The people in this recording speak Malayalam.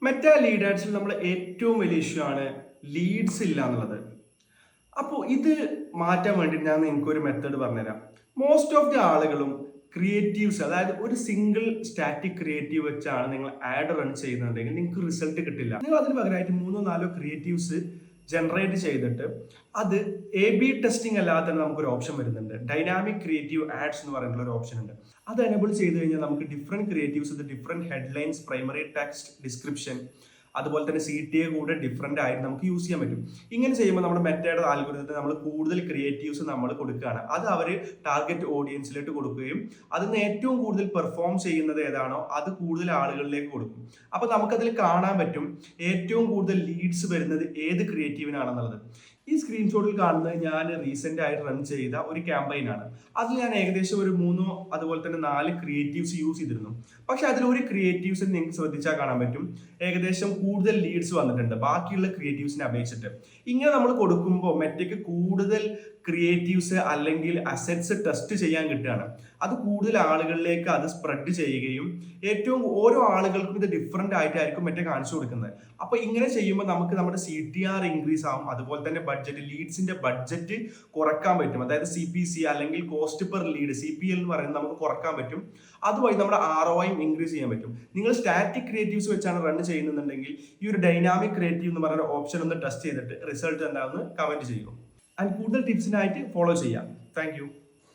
മെറ്റാ ലീഡ് ആഡ്സിൽ നമ്മൾ ഏറ്റവും വലിയ ഇഷ്യൂ ആണ് ലീഡ്സ് ഇല്ല എന്നുള്ളത്. അപ്പോൾ ഇത് മാറ്റാൻ വേണ്ടി ഞാൻ നിങ്ങൾക്ക് ഒരു മെത്തേഡ് പറഞ്ഞുതരാം. മോസ്റ്റ് ഓഫ് ദി ആളുകളും ക്രിയേറ്റീവ്സ്, അതായത് ഒരു സിംഗിൾ സ്റ്റാറ്റിക് ക്രിയേറ്റീവ് വെച്ചാണ് നിങ്ങൾ ആഡ് റൺ ചെയ്യുന്നുണ്ടെങ്കിൽ നിങ്ങൾക്ക് റിസൾട്ട് കിട്ടില്ല. നിങ്ങൾ അതിന് പകരമായിട്ട് 3-4 ക്രിയേറ്റീവ്സ് ജനറേറ്റ് ചെയ്തിട്ട് അത് A/B ടെസ്റ്റിംഗ് അല്ലാതെ തന്നെ നമുക്കൊരു ഓപ്ഷൻ വരുന്നുണ്ട്. ഡൈനാമിക് ക്രിയേറ്റീവ് ആഡ്സ് എന്ന് പറയുന്ന ഒരു ഓപ്ഷൻ ഉണ്ട്. അത് എനേബിൾ ചെയ്ത് കഴിഞ്ഞാൽ നമുക്ക് different creatives, different headlines, primary text, description, അതുപോലെ തന്നെ CTA കൂടെ ഡിഫറെന്റ് ആയിട്ട് നമുക്ക് യൂസ് ചെയ്യാൻ പറ്റും. ഇങ്ങനെ ചെയ്യുമ്പോൾ നമ്മുടെ മെറ്റയുടെ ആൽഗോരിതത്തിൽ നമ്മൾ കൂടുതൽ ക്രിയേറ്റീവ്സ് നമ്മൾ കൊടുക്കുകയാണ്. അത് അവർ ടാർഗറ്റ് ഓഡിയൻസിലേക്ക് കൊടുക്കുകയും അതിൽ നിന്ന് ഏറ്റവും കൂടുതൽ പെർഫോം ചെയ്യുന്നത് ഏതാണോ അത് കൂടുതൽ ആളുകളിലേക്ക് കൊടുക്കും. അപ്പോൾ നമുക്കതിൽ കാണാൻ പറ്റും ഏറ്റവും കൂടുതൽ ലീഡ്സ് വരുന്നത് ഏത് ക്രിയേറ്റീവിനാണെന്നുള്ളത്. ഈ സ്ക്രീൻഷോട്ടിൽ കാണുന്നത് ഞാൻ റീസെന്റ് ആയിട്ട് റൺ ചെയ്ത ഒരു ക്യാമ്പയിൻ ആണ്. അതിൽ ഞാൻ ഏകദേശം ഒരു 3 അതുപോലെ തന്നെ 4 ക്രിയേറ്റീവ്സ് യൂസ് ചെയ്തിരുന്നു. പക്ഷെ അതിൽ ഒരു ക്രിയേറ്റീവ്സ് നിങ്ങൾക്ക് ശ്രദ്ധിച്ചാൽ കാണാൻ പറ്റും ഏകദേശം കൂടുതൽ ലീഡ്സ് വന്നിട്ടുണ്ട് ബാക്കിയുള്ള ക്രിയേറ്റീവ്സിനെ അപേക്ഷിച്ചിട്ട്. ഇങ്ങനെ നമ്മൾ കൊടുക്കുമ്പോൾ മെറ്റയ്ക്ക് കൂടുതൽ ക്രിയേറ്റീവ്സ് അല്ലെങ്കിൽ അസറ്റ്സ് ടെസ്റ്റ് ചെയ്യാൻ കിട്ടുകയാണ്. അത് കൂടുതൽ ആളുകളിലേക്ക് അത് സ്പ്രെഡ് ചെയ്യുകയും ഏറ്റവും ഓരോ ആളുകൾക്കും ഇത് ഡിഫറെന്റ് ആയിട്ടായിരിക്കും മെറ്റ കാണിച്ചു കൊടുക്കുന്നത്. അപ്പൊ ഇങ്ങനെ ചെയ്യുമ്പോൾ നമുക്ക് നമ്മുടെ CTR ഇൻക്രീസ് ആവും. അതുപോലെ തന്നെ ബഡ്ജറ്റ്, ലീഡ്സിന്റെ ബഡ്ജറ്റ് കുറക്കാൻ പറ്റും. അതായത് CPC അല്ലെങ്കിൽ കോസ്റ്റ് പെർ ലീഡ്, CPL എന്ന് പറയുന്നത് നമുക്ക് കുറക്കാൻ പറ്റും. അതുവഴി നമ്മുടെ ROI ഇൻക്രീസ് ചെയ്യാൻ പറ്റും. നിങ്ങൾ സ്റ്റാറ്റിക് ക്രിയേറ്റീവ്സ് വെച്ചാണ് റൺ ചെയ്യുന്നുണ്ടെങ്കിൽ ഈ ഒരു ഡൈനാമിക് ക്രിയേറ്റീവ് എന്ന് പറയുന്ന ഓപ്ഷൻ ഒന്ന് ടെസ്റ്റ് ചെയ്തിട്ട് റിസൾട്ട് എന്താണെന്ന് കമന്റ് ചെയ്യൂ. ആൻഡ് കൂടുതൽ ടിപ്സിനായിട്ട് ഫോളോ ചെയ്യാം. താങ്ക്